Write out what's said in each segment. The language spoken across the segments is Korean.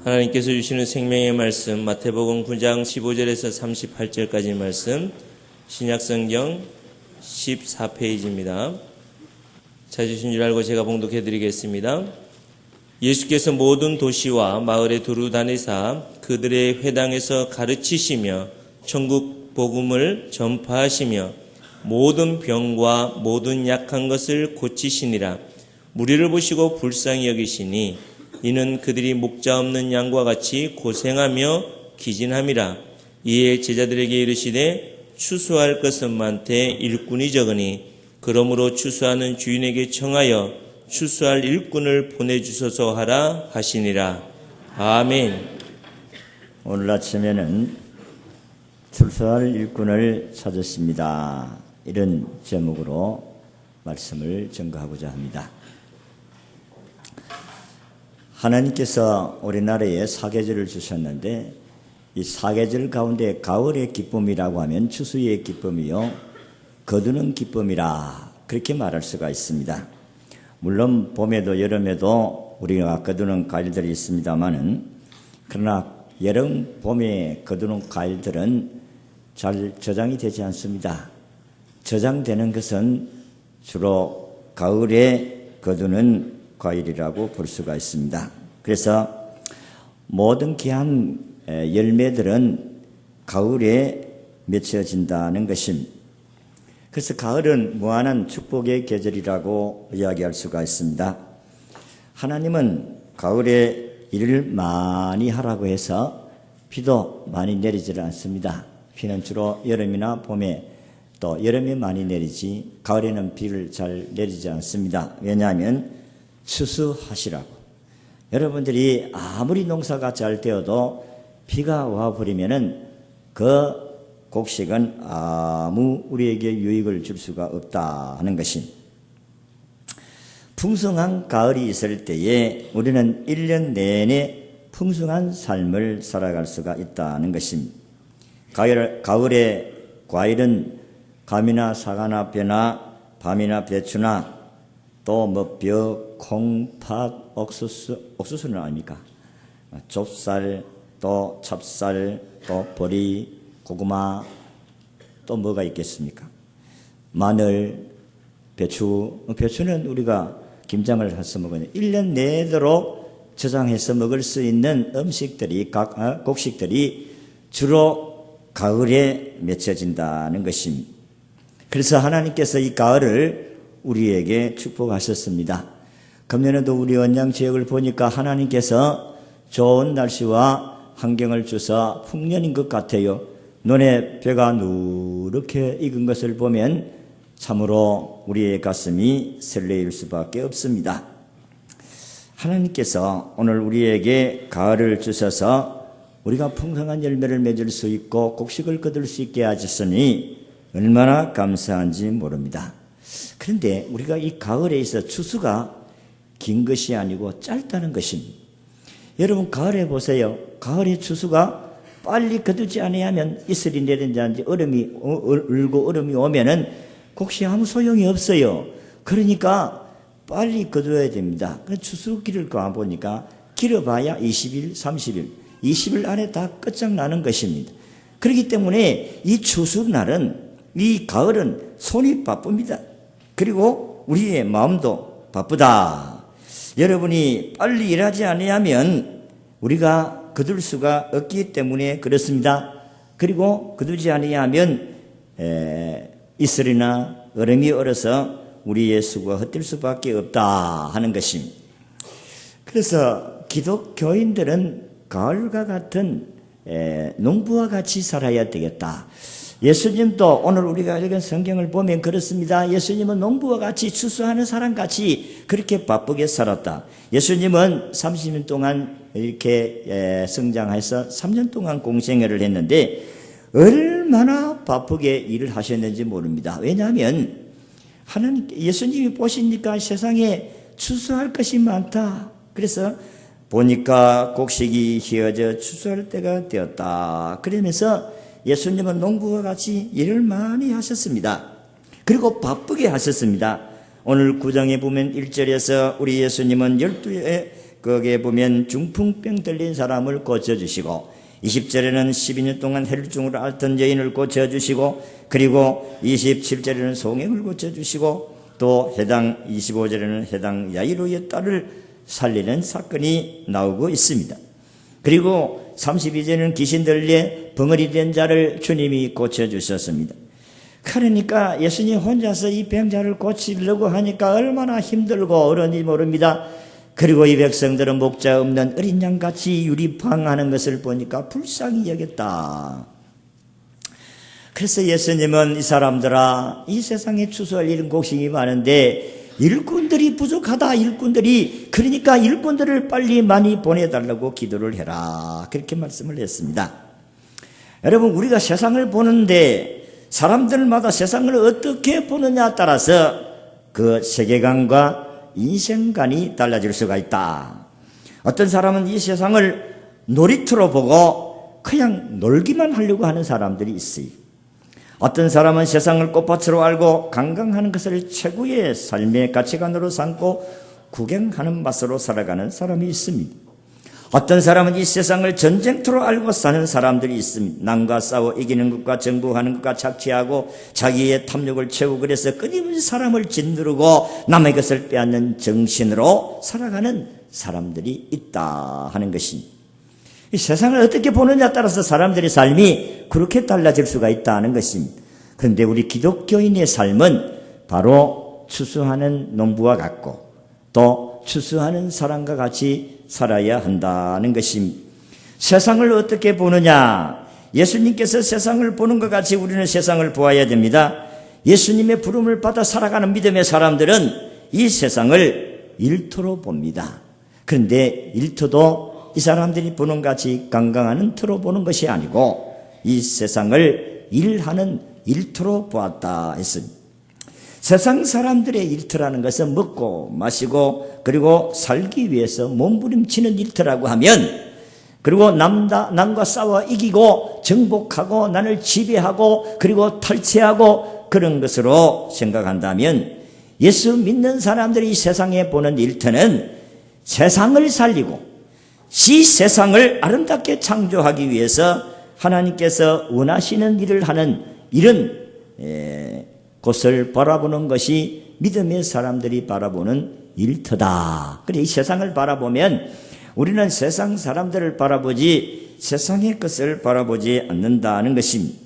하나님께서 주시는 생명의 말씀 마태복음 9장 15절에서 38절까지 말씀 신약성경 14페이지입니다. 찾으신 줄 알고 제가 봉독해 드리겠습니다. 예수께서 모든 도시와 마을에 두루 다니사 그들의 회당에서 가르치시며 천국 복음을 전파하시며 모든 병과 모든 약한 것을 고치시니라. 무리를 보시고 불쌍히 여기시니 이는 그들이 목자 없는 양과 같이 고생하며 기진함이라. 이에 제자들에게 이르시되 추수할 것은 많되 일꾼이 적으니 그러므로 추수하는 주인에게 청하여 추수할 일꾼을 보내주소서 하라 하시니라. 아멘. 오늘 아침에는 추수할 일꾼을 찾았습니다. 이런 제목으로 말씀을 전가하고자 합니다. 하나님께서 우리나라에 사계절을 주셨는데 이 사계절 가운데 가을의 기쁨이라고 하면 추수의 기쁨이요 거두는 기쁨이라 그렇게 말할 수가 있습니다. 물론 봄에도 여름에도 우리가 거두는 과일들이 있습니다만은 그러나 여름 봄에 거두는 과일들은 잘 저장이 되지 않습니다. 저장되는 것은 주로 가을에 거두는 과일이라고 볼 수가 있습니다. 그래서 모든 귀한 열매들은 가을에 맺혀진다는 것입니다. 그래서 가을은 무한한 축복의 계절이라고 이야기할 수가 있습니다. 하나님은 가을에 일을 많이 하라고 해서 비도 많이 내리지 않습니다. 비는 주로 여름이나 봄에 또 여름에 많이 내리지 가을에는 비를 잘 내리지 않습니다. 왜냐하면 추수하시라고. 여러분들이 아무리 농사가 잘 되어도 비가 와버리면은 그 곡식은 아무 우리에게 유익을 줄 수가 없다 하는 것입니다. 풍성한 가을이 있을 때에 우리는 1년 내내 풍성한 삶을 살아갈 수가 있다는 것입니다. 가을에 과일은 감이나 사과나 벼나 밤이나 배추나 또 벼, 콩, 팥, 옥수수는 아닙니까? 좁쌀, 또 찹쌀, 또 보리, 고구마, 또 뭐가 있겠습니까? 마늘, 배추는 우리가 김장을 해서 먹어요. 1년 내도록 저장해서 먹을 수 있는 음식들이, 곡식들이 주로 가을에 맺혀진다는 것입니다. 그래서 하나님께서 이 가을을 우리에게 축복하셨습니다. 금년에도 우리 원양 지역을 보니까 하나님께서 좋은 날씨와 환경을 주사 풍년인 것 같아요. 눈에 벼가 누렇게 익은 것을 보면 참으로 우리의 가슴이 설레일 수밖에 없습니다. 하나님께서 오늘 우리에게 가을을 주셔서 우리가 풍성한 열매를 맺을 수 있고 곡식을 거둘 수 있게 하셨으니 얼마나 감사한지 모릅니다. 그런데 우리가 이 가을에 있어 추수가 긴 것이 아니고 짧다는 것입니다. 여러분 가을에 보세요. 가을에 추수가 빨리 거두지 않으면 이슬이 내린다든지 얼음이 울고 얼음이 오면은 곡식이 아무 소용이 없어요. 그러니까 빨리 거두어야 됩니다. 추수기를 가보니까 길어봐야 20일, 30일, 20일 안에 다 끝장나는 것입니다. 그렇기 때문에 이 추수날은 이 가을은 손이 바쁩니다. 그리고 우리의 마음도 바쁘다. 여러분이 빨리 일하지 않으면 우리가 거둘 수가 없기 때문에 그렇습니다. 그리고 거두지 않으면 이슬이나 얼음이 얼어서 우리의 수고가 헛될 수밖에 없다 하는 것입니다. 그래서 기독교인들은 가을과 같은 농부와 같이 살아야 되겠다. 예수님도 오늘 우리가 읽은 성경을 보면 그렇습니다. 예수님은 농부와 같이 추수하는 사람같이 그렇게 바쁘게 살았다. 예수님은 30년 동안 이렇게 성장해서 3년 동안 공생애를 했는데 얼마나 바쁘게 일을 하셨는지 모릅니다. 왜냐하면 예수님이 보시니까 세상에 추수할 것이 많다. 그래서 보니까 곡식이 휘어져 추수할 때가 되었다. 그러면서 예수님은 농부와 같이 일을 많이 하셨습니다. 그리고 바쁘게 하셨습니다. 오늘 9장에 보면 1절에서 우리 예수님은 12 거기에 보면 중풍병 들린 사람을 고쳐주시고 20절에는 12년 동안 혈중으로 앓던 여인을 고쳐주시고 그리고 27절에는 송행을 고쳐주시고 또 해당 25절에는 해당 야이로의 딸을 살리는 사건이 나오고 있습니다. 그리고 32절에는 귀신 들려 벙어리 된 자를 주님이 고쳐주셨습니다. 그러니까 예수님 혼자서 이 병자를 고치려고 하니까 얼마나 힘들고 어려운지 모릅니다. 그리고 이 백성들은 목자 없는 어린 양같이 유리방하는 것을 보니까 불쌍히 여겼다. 그래서 예수님은 이 사람들아, 이 세상에 추수할 일은 곡식이 많은데 일꾼들이 부족하다. 그러니까 일꾼들을 빨리 많이 보내달라고 기도를 해라. 그렇게 말씀을 했습니다. 여러분, 우리가 세상을 보는데 사람들마다 세상을 어떻게 보느냐에 따라서 그 세계관과 인생관이 달라질 수가 있다. 어떤 사람은 이 세상을 놀이터로 보고 그냥 놀기만 하려고 하는 사람들이 있어요. 어떤 사람은 세상을 꽃밭으로 알고 관광하는 것을 최고의 삶의 가치관으로 삼고 구경하는 맛으로 살아가는 사람이 있습니다. 어떤 사람은 이 세상을 전쟁터로 알고 사는 사람들이 있습니다. 남과 싸워 이기는 것과 정부하는 것과 착취하고 자기의 탐욕을 채우고 그래서 끊임없이 사람을 짓누르고 남의 것을 빼앗는 정신으로 살아가는 사람들이 있다 하는 것입니다. 이 세상을 어떻게 보느냐에 따라서 사람들의 삶이 그렇게 달라질 수가 있다는 것입니다. 그런데 우리 기독교인의 삶은 바로 추수하는 농부와 같고 또 추수하는 사람과 같이 살아야 한다는 것입니다. 세상을 어떻게 보느냐? 예수님께서 세상을 보는 것 같이 우리는 세상을 보아야 됩니다. 예수님의 부름을 받아 살아가는 믿음의 사람들은 이 세상을 일터로 봅니다. 그런데 일터도 이 사람들이 보는 같이 관광하는 터로 보는 것이 아니고 이 세상을 일하는 일터로 보았다 했습니다. 세상 사람들의 일터라는 것은 먹고 마시고 그리고 살기 위해서 몸부림치는 일터라고 하면 그리고 남과 싸워 이기고 정복하고 나를 지배하고 그리고 탈취하고 그런 것으로 생각한다면 예수 믿는 사람들이 이 세상에 보는 일터는 세상을 살리고 이 세상을 아름답게 창조하기 위해서 하나님께서 원하시는 일을 하는 이런 곳을 바라보는 것이 믿음의 사람들이 바라보는 일터다. 그래, 이 세상을 바라보면 우리는 세상 사람들을 바라보지 세상의 것을 바라보지 않는다는 것입니다.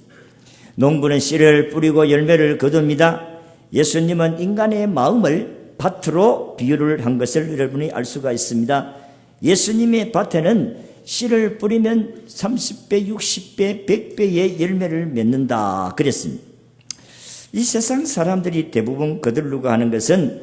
농부는 씨를 뿌리고 열매를 거둡니다. 예수님은 인간의 마음을 밭으로 비유를 한 것을 여러분이 알 수가 있습니다. 예수님의 밭에는 씨를 뿌리면 30배, 60배, 100배의 열매를 맺는다 그랬습니다. 이 세상 사람들이 대부분 거두려고 하는 것은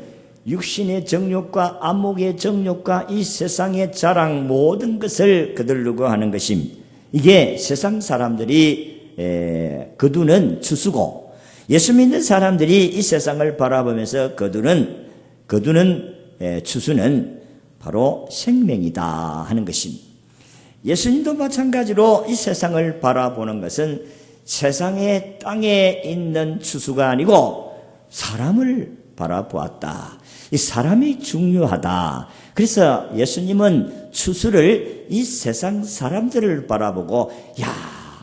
육신의 정욕과 안목의 정욕과 이 세상의 자랑 모든 것을 거두려고 하는 것입니다. 이게 세상 사람들이 거두는 추수고 예수 믿는 사람들이 이 세상을 바라보면서 거두는 추수는 바로 생명이다 하는 것입니다. 예수님도 마찬가지로 이 세상을 바라보는 것은 세상의 땅에 있는 추수가 아니고 사람을 바라보았다. 이 사람이 중요하다. 그래서 예수님은 추수를 이 세상 사람들을 바라보고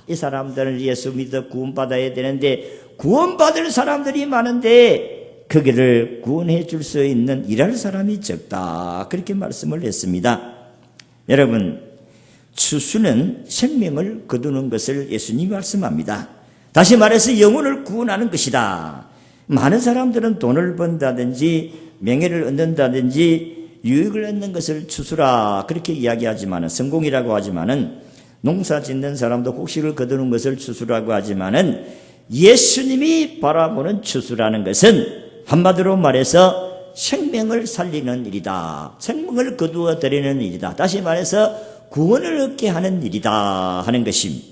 이 사람들은 예수 믿어 구원받아야 되는데 구원받을 사람들이 많은데 거기를 구원해 줄 수 있는 일할 사람이 적다. 그렇게 말씀을 했습니다. 여러분, 추수는 생명을 거두는 것을 예수님이 말씀합니다. 다시 말해서 영혼을 구원하는 것이다. 많은 사람들은 돈을 번다든지 명예를 얻는다든지 유익을 얻는 것을 추수라 그렇게 이야기하지만은 성공이라고 하지만은 농사 짓는 사람도 곡식을 거두는 것을 추수라고 하지만은 예수님이 바라보는 추수라는 것은 한마디로 말해서 생명을 살리는 일이다. 생명을 거두어 드리는 일이다. 다시 말해서 구원을 얻게 하는 일이다 하는 것입니다.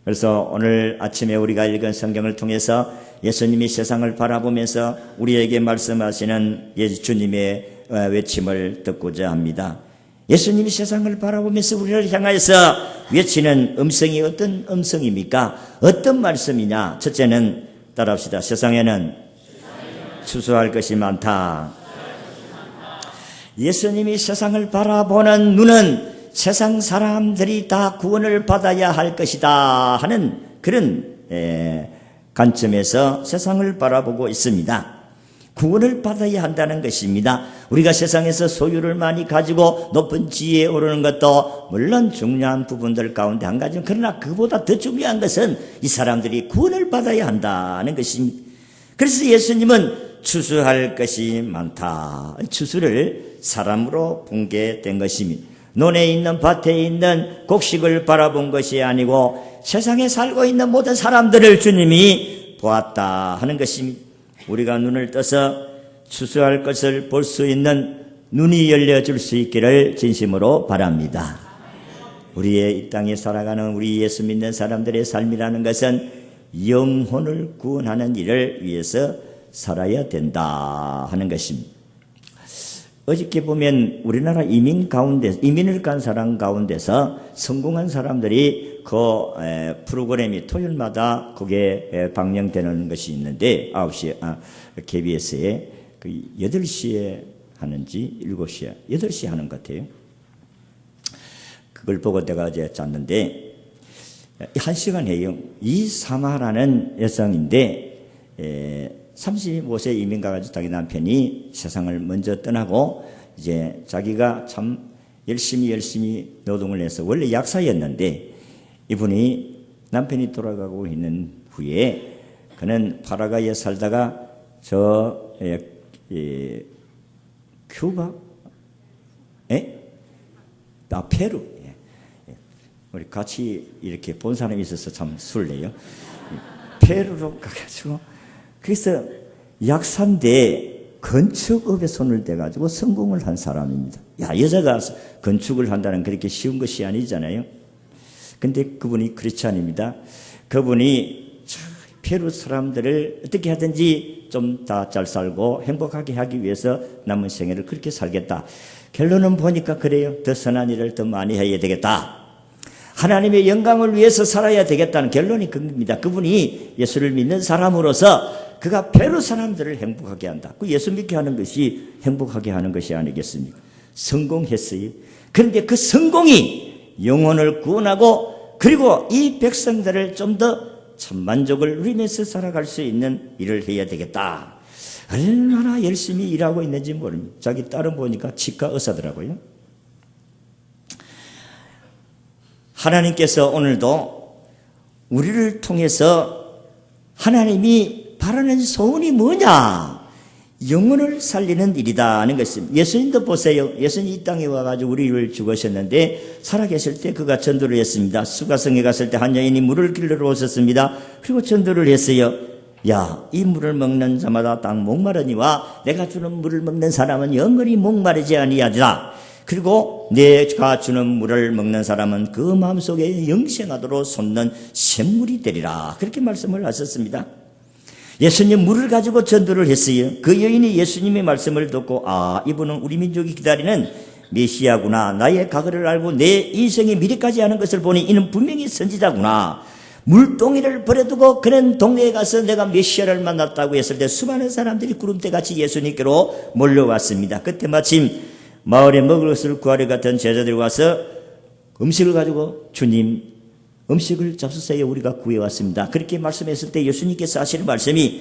그래서 오늘 아침에 우리가 읽은 성경을 통해서 예수님이 세상을 바라보면서 우리에게 말씀하시는 주님의 외침을 듣고자 합니다. 예수님이 세상을 바라보면서 우리를 향하여서 외치는 음성이 어떤 음성입니까? 어떤 말씀이냐? 첫째는 따라합시다. 세상에는 추수할 것이 많다. 예수님이 세상을 바라보는 눈은 세상 사람들이 다 구원을 받아야 할 것이다 하는 그런 관점에서 세상을 바라보고 있습니다. 구원을 받아야 한다는 것입니다. 우리가 세상에서 소유를 많이 가지고 높은 지위에 오르는 것도 물론 중요한 부분들 가운데 한 가지는, 그러나 그보다 더 중요한 것은 이 사람들이 구원을 받아야 한다는 것입니다. 그래서 예수님은 추수할 것이 많다, 추수를 사람으로 본 게 된 것입니다. 논에 있는 밭에 있는 곡식을 바라본 것이 아니고 세상에 살고 있는 모든 사람들을 주님이 보았다 하는 것입니다. 우리가 눈을 떠서 추수할 것을 볼 수 있는 눈이 열려줄 수 있기를 진심으로 바랍니다. 우리의 이 땅에 살아가는 우리 예수 믿는 사람들의 삶이라는 것은 영혼을 구원하는 일을 위해서 살아야 된다 하는 것입니다. 어저께 보면 우리나라 이민을 간 사람 가운데서 성공한 사람들이 그 프로그램이 토요일마다 그게 방영되는 것이 있는데 9시에 KBS에 그 8시에 하는지 7시에 8시에 하는 것 같아요. 그걸 보고 내가 이제 짰는데 1시간 해요. 이사마라는 여성인데 35세 이민 가가지고 자기 남편이 세상을 먼저 떠나고 이제 자기가 참 열심히 노동을 해서 원래 약사였는데 이분이 남편이 돌아가고 있는 후에 그는 파라과이에 살다가 저 큐바? 페루. 우리 같이 이렇게 본 사람이 있어서 참 술래요. 페루로 가가지고 그래서 약사인데 건축업에 손을 대가지고 성공을 한 사람입니다. 여자가 건축을 한다는 그렇게 쉬운 것이 아니잖아요. 근데 그분이 크리스찬입니다. 그분이 페루 사람들을 어떻게 하든지 좀 다 잘 살고 행복하게 하기 위해서 남은 생애를 그렇게 살겠다. 결론은 보니까 그래요. 더 선한 일을 더 많이 해야 되겠다. 하나님의 영광을 위해서 살아야 되겠다는 결론이 그겁니다. 그분이 예수를 믿는 사람으로서 그가 페루 사람들을 행복하게 한다. 그 예수 믿게 하는 것이 행복하게 하는 것이 아니겠습니까? 성공했어요. 그런데 그 성공이 영혼을 구원하고 그리고 이 백성들을 좀 더 참만족을 누리면서 살아갈 수 있는 일을 해야 되겠다. 얼마나 열심히 일하고 있는지 모릅니다. 자기 딸은 보니까 치과 의사더라고요. 하나님께서 오늘도 우리를 통해서 하나님이 바라는 소원이 뭐냐? 영혼을 살리는 일이다 하는 것입니다. 예수님도 보세요. 예수님이 이 땅에 와가지고 우리를 죽으셨는데 살아계실 때 그가 전도를 했습니다. 수가성에 갔을 때 한 여인이 물을 길러 오셨습니다. 그리고 전도를 했어요. 이 물을 먹는 자마다 딱 목마르니와 내가 주는 물을 먹는 사람은 영원히 목마르지 아니하리라. 그리고 내가 주는 물을 먹는 사람은 그 마음속에 영생하도록 솟는 샘물이 되리라. 그렇게 말씀을 하셨습니다. 예수님 물을 가지고 전도를 했어요. 그 여인이 예수님의 말씀을 듣고 이분은 우리 민족이 기다리는 메시아구나. 나의 과거를 알고 내 인생의 미래까지 아는 것을 보니 이는 분명히 선지자구나. 물동이를 버려두고 그런 동네에 가서 내가 메시아를 만났다고 했을 때 수많은 사람들이 구름대같이 예수님께로 몰려왔습니다. 그때 마침 마을에 먹을 것을 구하려 갔던 제자들이 와서 음식을 가지고 주님 음식을 잡수세요. 우리가 구해왔습니다. 그렇게 말씀했을 때 예수님께서 하시는 말씀이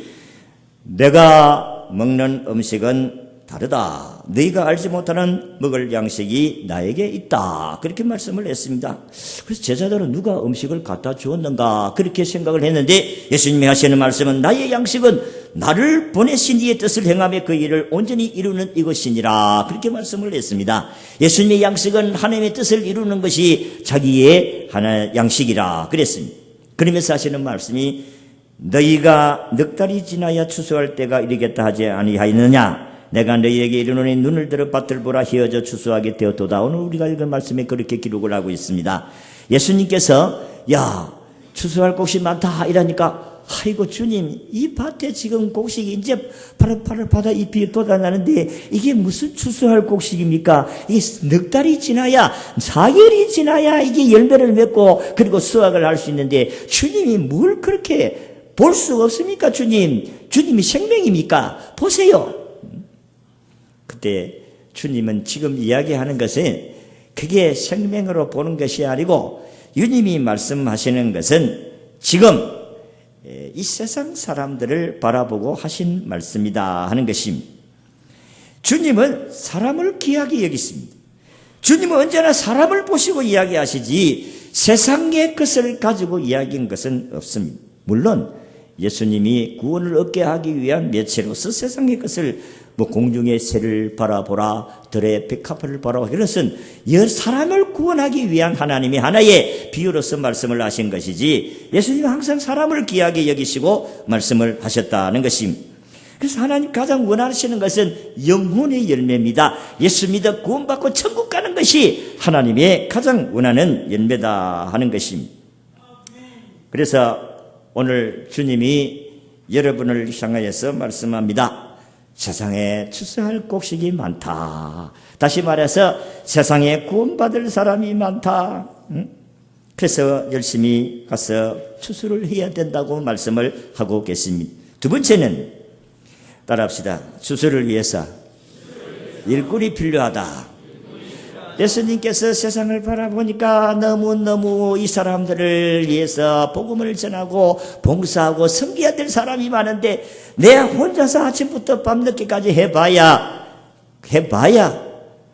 내가 먹는 음식은 다르다. 너희가 알지 못하는 먹을 양식이 나에게 있다. 그렇게 말씀을 했습니다. 그래서 제자들은 누가 음식을 갖다 주었는가 그렇게 생각을 했는데 예수님이 하시는 말씀은 나의 양식은 나를 보내신 이의 뜻을 행하며 그 일을 온전히 이루는 이것이니라. 그렇게 말씀을 했습니다. 예수님의 양식은 하나님의 뜻을 이루는 것이 자기의 하나의 양식이라 그랬습니다. 그러면서 하시는 말씀이 너희가 넉 달이 지나야 추수할 때가 이르겠다 하지 아니하였느냐. 내가 너희에게 이르노니 눈을 들어 밭을 보라 휘어져 추수하게 되었도다. 오늘 우리가 읽은 말씀에 그렇게 기록을 하고 있습니다. 예수님께서 추수할 곡식이 많다 이러니까 아이고 주님 이 밭에 지금 곡식이 이제 파릇파릇 바다 잎이 돋아나는데 이게 무슨 추수할 곡식입니까? 이게 넉 달이 지나야 4개월이 지나야 이게 열매를 맺고 그리고 수확을 할 수 있는데 주님이 뭘 그렇게 볼 수 없습니까? 주님이 생명입니까? 보세요. 그때 주님은 지금 이야기하는 것은 그게 생명으로 보는 것이 아니고 주님이 말씀하시는 것은 지금 이 세상 사람들을 바라보고 하신 말씀이다 하는 것입니다. 주님은 사람을 귀하게 여기십니다. 주님은 언제나 사람을 보시고 이야기하시지 세상의 것을 가지고 이야기한 것은 없습니다. 물론 예수님이 구원을 얻게 하기 위한 매체로서 세상의 것을 공중의 새를 바라보라, 들의 백합을 바라보라, 그것은 사람을 구원하기 위한 하나님이 하나의 비유로서 말씀을 하신 것이지 예수님은 항상 사람을 귀하게 여기시고 말씀을 하셨다는 것입니다. 그래서 하나님 가장 원하시는 것은 영혼의 열매입니다. 예수 믿어 구원받고 천국 가는 것이 하나님의 가장 원하는 열매다 하는 것입니다. 그래서 오늘 주님이 여러분을 향하여서 말씀합니다. 세상에 추수할 곡식이 많다. 다시 말해서 세상에 구원받을 사람이 많다. 그래서 열심히 가서 추수를 해야 된다고 말씀을 하고 계십니다. 두 번째는 따라합시다. 추수를 위해서 일꾼이 필요하다. 예수님께서 세상을 바라보니까 너무너무 이 사람들을 위해서 복음을 전하고 봉사하고 섬겨야 될 사람이 많은데 내가 혼자서 아침부터 밤늦게까지 해봐야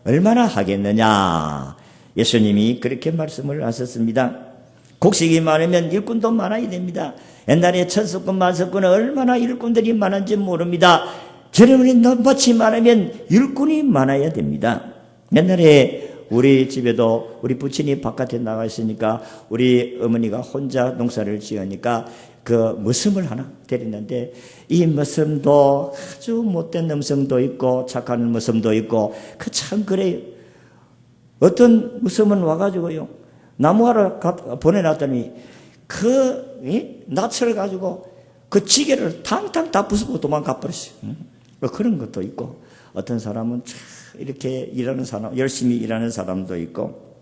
얼마나 하겠느냐. 예수님이 그렇게 말씀을 하셨습니다. 곡식이 많으면 일꾼도 많아야 됩니다. 옛날에 천석군 만석군은 얼마나 일꾼들이 많은지 모릅니다. 여러분이 넛밭이 많으면 일꾼이 많아야 됩니다. 옛날에 우리 집에도 우리 부친이 바깥에 나가 있으니까 우리 어머니가 혼자 농사를 지으니까 그 머슴을 하나 데리는데 이 머슴도 아주 못된 음성도 있고 착한 머슴도 있고 그 참 그래요. 어떤 머슴은 와가지고요 나무하러 보내놨더니 그 낯을 가지고 그 지게를 탕탕 다 부수고 도망가 버렸어요. 그런 것도 있고 어떤 사람은 참 이렇게 일하는 사람, 열심히 일하는 사람도 있고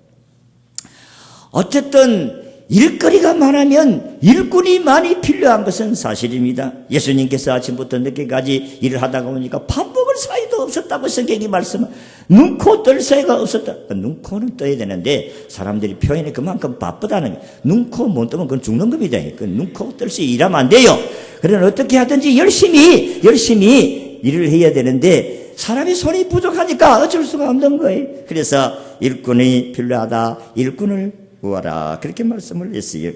어쨌든 일거리가 많으면 일꾼이 많이 필요한 것은 사실입니다. 예수님께서 아침부터 늦게까지 일을 하다가 보니까 밥 먹을 사이도 없었다고 성경이 말씀합니다. 눈코 뜰 사이가 없었다. 눈코는 떠야 되는데 사람들이 표현이 그만큼 바쁘다는 거예요. 눈코 못 뜨면 그건 죽는 겁니다. 그 눈코 뜰 수 일하면 안 돼요. 그러나 어떻게 하든지 열심히 일을 해야 되는데 사람이 손이 부족하니까 어쩔 수가 없는 거예요. 그래서 일꾼이 필요하다. 일꾼을 구하라. 그렇게 말씀을 했어요.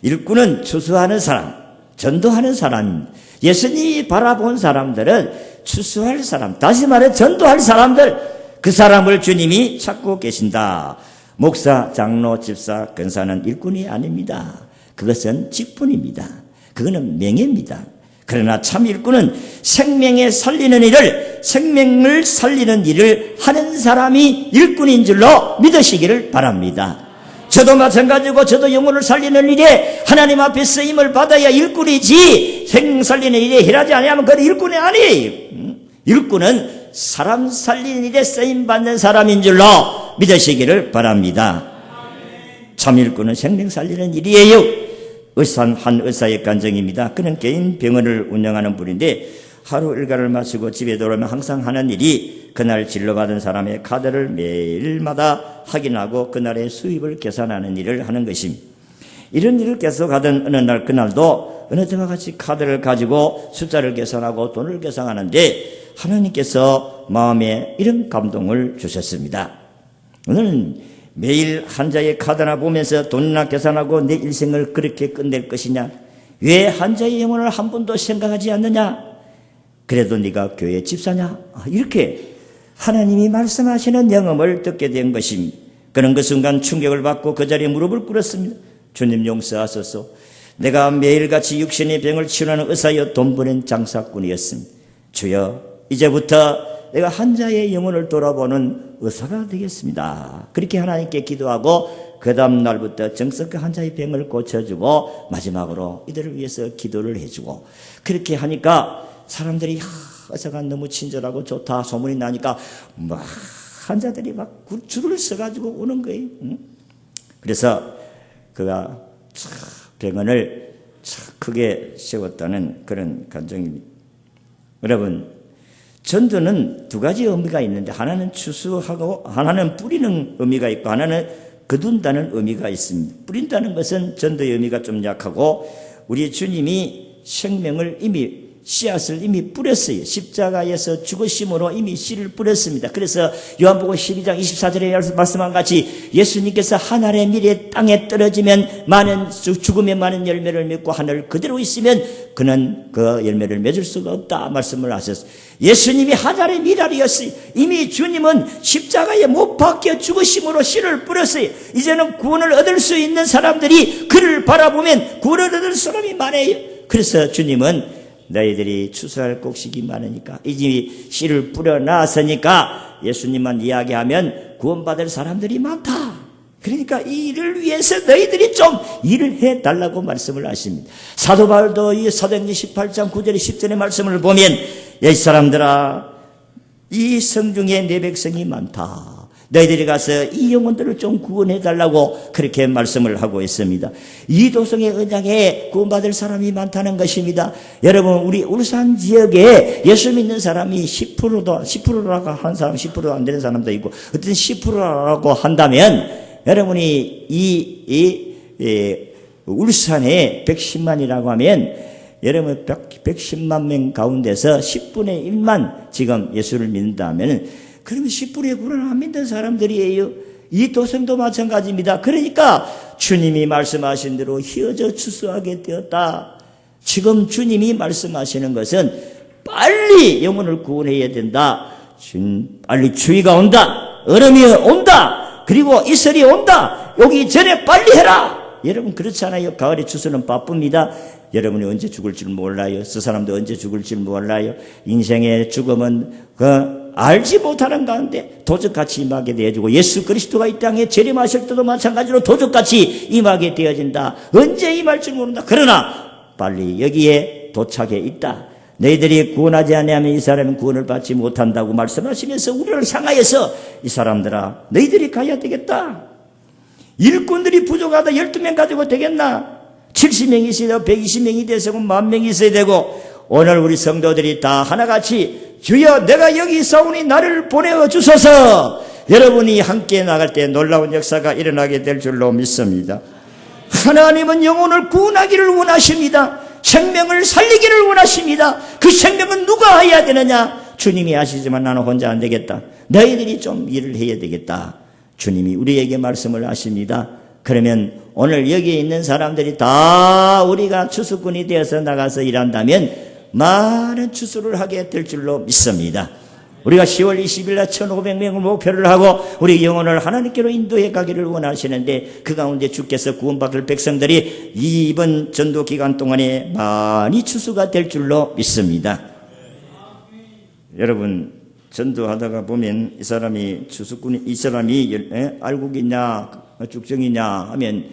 일꾼은 추수하는 사람, 전도하는 사람, 예수님이 바라본 사람들은 추수할 사람, 다시 말해 전도할 사람들, 그 사람을 주님이 찾고 계신다. 목사, 장로, 집사, 권사는 일꾼이 아닙니다. 그것은 직분입니다. 그거는 명예입니다. 그러나 참 일꾼은 생명을 살리는 일을 하는 사람이 일꾼인 줄로 믿으시기를 바랍니다. 저도 마찬가지고 저도 영혼을 살리는 일에 하나님 앞에 쓰임을 받아야 일꾼이지 생명 살리는 일에 일하지 아니하면 그건 일꾼이 아니에요. 일꾼은 사람 살리는 일에 쓰임받는 사람인 줄로 믿으시기를 바랍니다. 참 일꾼은 생명 살리는 일이에요. 한 의사의 간증입니다. 그는 개인 병원을 운영하는 분인데 하루 일과를 마치고 집에 돌아오면 항상 하는 일이 그날 진료받은 사람의 카드를 매일마다 확인하고 그날의 수입을 계산하는 일을 하는 것입니다. 이런 일을 계속하던 어느 날 그날도 어느 때와 같이 카드를 가지고 숫자를 계산하고 돈을 계산하는데 하나님께서 마음에 이런 감동을 주셨습니다. 오늘은 매일 한자의 카드나 보면서 돈이나 계산하고 내 일생을 그렇게 끝낼 것이냐? 왜 한자의 영혼을 한 번도 생각하지 않느냐? 그래도 네가 교회 집사냐? 이렇게 하나님이 말씀하시는 영음을 듣게 된 것입니다. 그는 그 순간 충격을 받고 그 자리에 무릎을 꿇었습니다. 주님 용서하소서. 내가 매일같이 육신의 병을 치료하는 의사여 돈 버는 장사꾼이었습니다. 주여 이제부터 내가 한자의 영혼을 돌아보는 의사가 되겠습니다. 그렇게 하나님께 기도하고 그 다음 날부터 정석과 한자의 병을 고쳐주고 마지막으로 이들을 위해서 기도를 해주고 그렇게 하니까 사람들이 의사가 너무 친절하고 좋다 소문이 나니까 막 환자들이 막 줄을 서가지고 오는 거예요. 그래서 그가 병원을 크게 세웠다는 그런 간증입니다. 여러분 전도는 두 가지 의미가 있는데 하나는 추수하고 하나는 뿌리는 의미가 있고 하나는 거둔다는 의미가 있습니다. 뿌린다는 것은 전도의 의미가 좀 약하고 우리 주님이 생명을 이미 씨앗을 이미 뿌렸어요. 십자가에서 죽으심으로 이미 씨를 뿌렸습니다. 그래서 요한복음 12장 24절에 말씀한 같이 예수님께서 하늘의 미래 땅에 떨어지면 죽음의 많은 열매를 맺고 하늘 그대로 있으면 그는 그 열매를 맺을 수가 없다 말씀을 하셨어요. 예수님이 하늘의 미랄이었어요. 이미 주님은 십자가에 못 박혀 죽으심으로 씨를 뿌렸어요. 이제는 구원을 얻을 수 있는 사람들이 그를 바라보면 구원을 얻을 사람이 많아요. 그래서 주님은 너희들이 추수할 곡식이 많으니까 이제 씨를 뿌려놨으니까 예수님만 이야기하면 구원받을 사람들이 많다. 그러니까 이 일을 위해서 너희들이 좀 일을 해달라고 말씀을 하십니다. 사도 바울도 이 사도행전 18장 9절에 10절의 말씀을 보면 이 사람들아 이 성중에 내 백성이 많다. 너희들이 가서 이 영혼들을 좀 구원해달라고 그렇게 말씀을 하고 있습니다. 이도성의 언약에 구원받을 사람이 많다는 것입니다. 여러분 우리 울산 지역에 예수 믿는 사람이 10%라고 하는 사람 10% 안 되는 사람도 있고 어떤 10%라고 한다면 여러분이 울산에 110만이라고 하면 여러분 110만 명 가운데서 10분의 1만 지금 예수를 믿는다면 그러면 10분의 9는 안 믿는 사람들이에요. 이 도성도 마찬가지입니다. 그러니까 주님이 말씀하신 대로 휘어져 추수하게 되었다. 지금 주님이 말씀하시는 것은 빨리 영혼을 구원해야 된다. 빨리 주의가 온다. 얼음이 온다. 그리고 이슬이 온다. 오기 전에 빨리 해라. 여러분 그렇지 않아요? 가을에 추수는 바쁩니다. 여러분이 언제 죽을지 몰라요. 그 사람도 언제 죽을지 몰라요. 인생의 죽음은 알지 못하는 가운데 도적같이 임하게 되어지고 예수 그리스도가 이 땅에 재림하실 때도 마찬가지로 도적같이 임하게 되어진다. 언제 임할지 모른다. 그러나 빨리 여기에 도착해 있다. 너희들이 구원하지 아니하면 이 사람은 구원을 받지 못한다고 말씀하시면서 우리를 향하여서 이 사람들아 너희들이 가야 되겠다. 일꾼들이 부족하다 12명 가지고 되겠나? 70명이 있어야 되고 120명이 돼서 10,000명이 있어야 되고 오늘 우리 성도들이 다 하나같이 주여 내가 여기 있사오니 나를 보내어 주소서. 여러분이 함께 나갈 때 놀라운 역사가 일어나게 될 줄로 믿습니다. 하나님은 영혼을 구원하기를 원하십니다. 생명을 살리기를 원하십니다. 그 생명은 누가 해야 되느냐? 주님이 하시지만 나는 혼자 안 되겠다. 너희들이 좀 일을 해야 되겠다. 주님이 우리에게 말씀을 하십니다. 그러면 오늘 여기에 있는 사람들이 다 우리가 추수꾼이 되어서 나가서 일한다면 많은 추수를 하게 될 줄로 믿습니다. 우리가 10월 20일 날 1,500명을 목표를 하고 우리 영혼을 하나님께로 인도해 가기를 원하시는데 그 가운데 주께서 구원받을 백성들이 이번 전도 기간 동안에 많이 추수가 될 줄로 믿습니다. 여러분 전도하다가 보면 이 사람이 추수꾼이 이 사람이 알곡이냐 죽정이냐 하면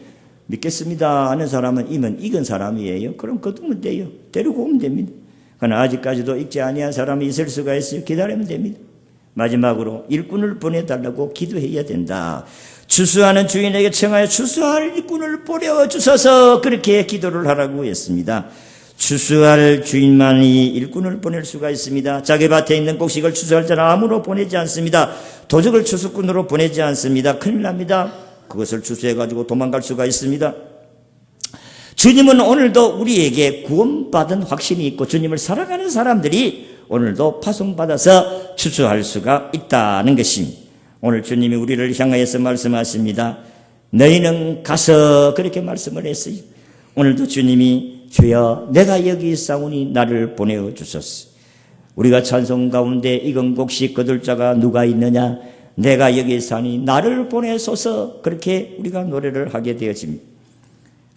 믿겠습니다 하는 사람은 이면 익은 사람이에요. 그럼 거두면 돼요. 데리고 오면 됩니다. 그러나 아직까지도 익지 아니한 사람이 있을 수가 있어요. 기다리면 됩니다. 마지막으로 일꾼을 보내달라고 기도해야 된다. 추수하는 주인에게 청하여 추수할 일꾼을 보내주셔서 그렇게 기도를 하라고 했습니다. 추수할 주인만이 일꾼을 보낼 수가 있습니다. 자기 밭에 있는 곡식을 추수할 자는 아무로 보내지 않습니다. 도적을 추수꾼으로 보내지 않습니다. 큰일 납니다. 그것을 추수해가지고 도망갈 수가 있습니다. 주님은 오늘도 우리에게 구원받은 확신이 있고 주님을 사랑하는 사람들이 오늘도 파송받아서 추수할 수가 있다는 것입니다. 오늘 주님이 우리를 향하여서 말씀하십니다. 너희는 가서 그렇게 말씀을 했어요. 오늘도 주님이 주여 내가 여기 있사오니 나를 보내어 주소서. 우리가 찬송 가운데 익은 곡식 거둘 자가 누가 있느냐? 내가 여기 사니 나를 보내소서. 그렇게 우리가 노래를 하게 되어집니다.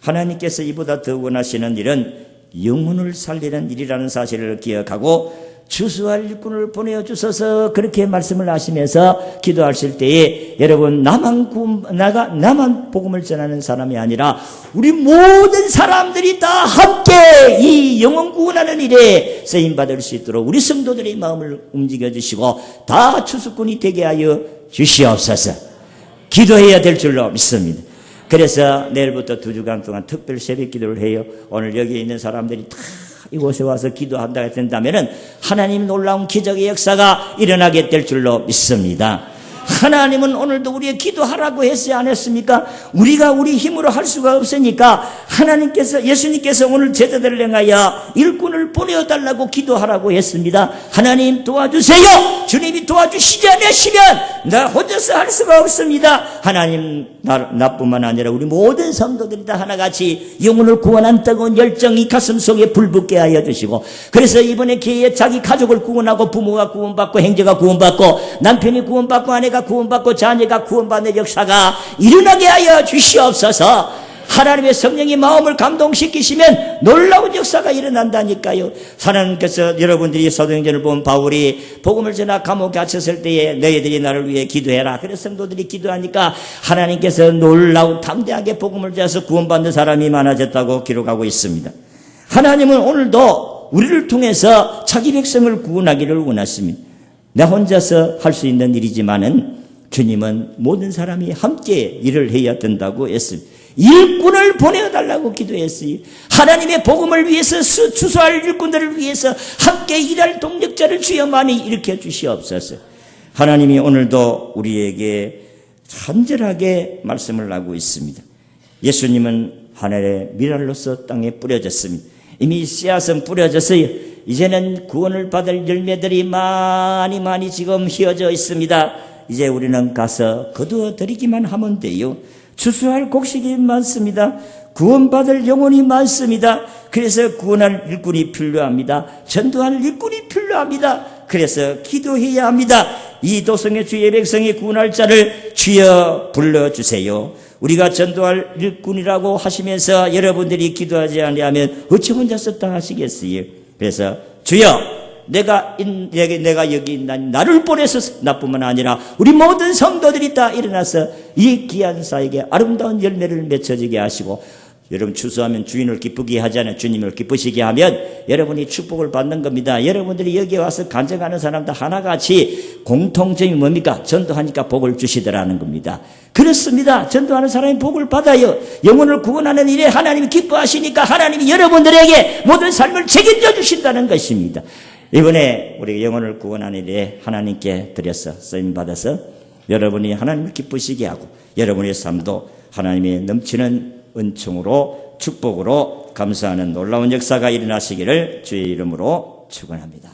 하나님께서 이보다 더 원하시는 일은 영혼을 살리는 일이라는 사실을 기억하고 추수할 일꾼을 보내어 주셔서 그렇게 말씀을 하시면서 기도하실 때에 여러분 나만 복음을 전하는 사람이 아니라 우리 모든 사람들이 다 함께 이 영혼 구원하는 일에 쓰임받을 수 있도록 우리 성도들의 마음을 움직여 주시고 다 추수꾼이 되게 하여 주시옵소서. 기도해야 될 줄로 믿습니다. 그래서 내일부터 2주간 동안 특별 새벽 기도를 해요. 오늘 여기 있는 사람들이 다 이곳에 와서 기도한다고 된다면 하나님 놀라운 기적의 역사가 일어나게 될 줄로 믿습니다. 하나님은 오늘도 우리의 기도하라고 했어요, 안 했습니까? 우리가 우리 힘으로 할 수가 없으니까 예수님께서 오늘 제자들을 향하여 일꾼을 보내어달라고 기도하라고 했습니다. 하나님 도와주세요. 주님이 도와주시지 않으시면 나 혼자서 할 수가 없습니다. 하나님 나뿐만 아니라 우리 모든 성도들이 다 하나같이 영혼을 구원한 뜨거운 열정이 가슴 속에 불붙게 하여 주시고, 그래서 이번에 기회에 자기 가족을 구원하고 부모가 구원받고 형제가 구원받고 남편이 구원받고 아내가 구원받고 자녀가 구원받는 역사가 일어나게 하여 주시옵소서. 하나님의 성령이 마음을 감동시키시면 놀라운 역사가 일어난다니까요. 하나님께서 여러분들이 사도행전을 보면 바울이 복음을 전하 감옥에 갇혔을 때에 너희들이 나를 위해 기도해라. 그래서 성도들이 기도하니까 하나님께서 놀라운 담대하게 복음을 전해서 구원받는 사람이 많아졌다고 기록하고 있습니다. 하나님은 오늘도 우리를 통해서 자기 백성을 구원하기를 원하십니다. 나 혼자서 할 수 있는 일이지만은 주님은 모든 사람이 함께 일을 해야 된다고 했습니다. 일꾼을 보내어달라고 기도했어요. 하나님의 복음을 위해서 추수할 일꾼들을 위해서 함께 일할 동력자를 주여 많이 일으켜 주시옵소서. 하나님이 오늘도 우리에게 간절하게 말씀을 하고 있습니다. 예수님은 하늘의 미랄로서 땅에 뿌려졌습니다. 이미 씨앗은 뿌려졌어요. 이제는 구원을 받을 열매들이 많이 지금 휘어져 있습니다. 이제 우리는 가서 거두어 드리기만 하면 돼요. 추수할 곡식이 많습니다. 구원받을 영혼이 많습니다. 그래서 구원할 일꾼이 필요합니다. 전도할 일꾼이 필요합니다. 그래서 기도해야 합니다. 이 도성의 주의 백성의 구원할 자를 주여 불러주세요. 우리가 전도할 일꾼이라고 하시면서 여러분들이 기도하지 않으면 어찌 혼자서 다 하시겠어요? 그래서 주여, 내가 여기 있는 나를 보내서 나뿐만 아니라 우리 모든 성도들이 다 일어나서 이 귀한 사에게 아름다운 열매를 맺혀지게 하시고, 여러분 추수하면 주인을 기쁘게 하잖아요. 주님을 기쁘시게 하면 여러분이 축복을 받는 겁니다. 여러분들이 여기 와서 간증하는 사람들 하나같이 공통점이 뭡니까? 전도하니까 복을 주시더라는 겁니다. 그렇습니다. 전도하는 사람이 복을 받아요. 영혼을 구원하는 일에 하나님이 기뻐하시니까 하나님이 여러분들에게 모든 삶을 책임져 주신다는 것입니다. 이번에 우리 영혼을 구원하는 일에 하나님께 드려서 쓰임받아서 여러분이 하나님을 기쁘시게 하고 여러분의 삶도 하나님의 넘치는 은총으로 축복으로 감사하는 놀라운 역사가 일어나시기를 주의 이름으로 축원합니다.